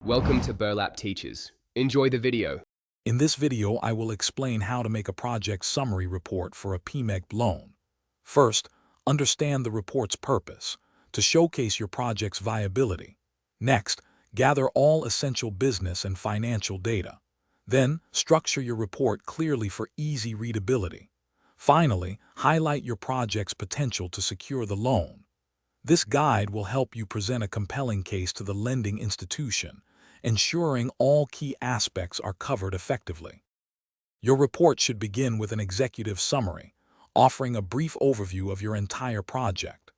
Welcome to Burlap Teachers. Enjoy the video. In this video, I will explain how to make a project summary report for a PMEGP loan. First, understand the report's purpose, to showcase your project's viability. Next, gather all essential business and financial data. Then, structure your report clearly for easy readability. Finally, highlight your project's potential to secure the loan. This guide will help you present a compelling case to the lending institution, ensuring all key aspects are covered effectively. Your report should begin with an executive summary, offering a brief overview of your entire project.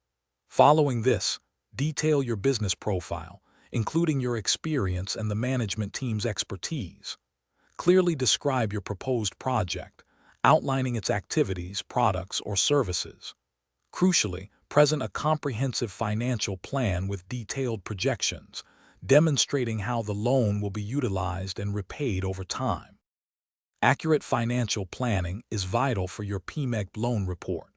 Following this, detail your business profile, including your experience and the management team's expertise. Clearly describe your proposed project, outlining its activities, products, or services. Crucially, present a comprehensive financial plan with detailed projections, demonstrating how the loan will be utilized and repaid over time. Accurate financial planning is vital for your PMEGP loan report.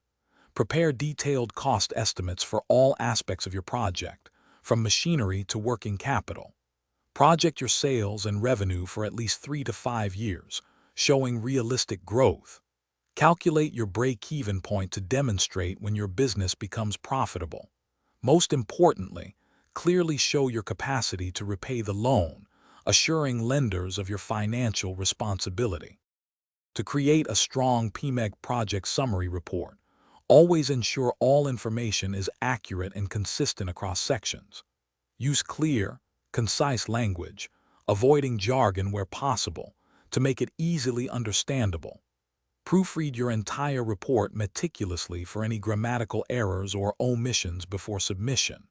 Prepare detailed cost estimates for all aspects of your project, from machinery to working capital. Project your sales and revenue for at least 3 to 5 years, showing realistic growth. Calculate your break-even point to demonstrate when your business becomes profitable. Most importantly, clearly show your capacity to repay the loan, assuring lenders of your financial responsibility. To create a strong PMEG project summary report, always ensure all information is accurate and consistent across sections. Use clear, concise language, avoiding jargon where possible, to make it easily understandable. Proofread your entire report meticulously for any grammatical errors or omissions before submission.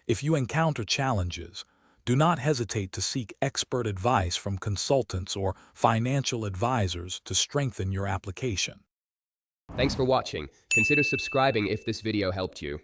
If you encounter challenges, do not hesitate to seek expert advice from consultants or financial advisors to strengthen your application. Thanks for watching. Consider subscribing if this video helped you.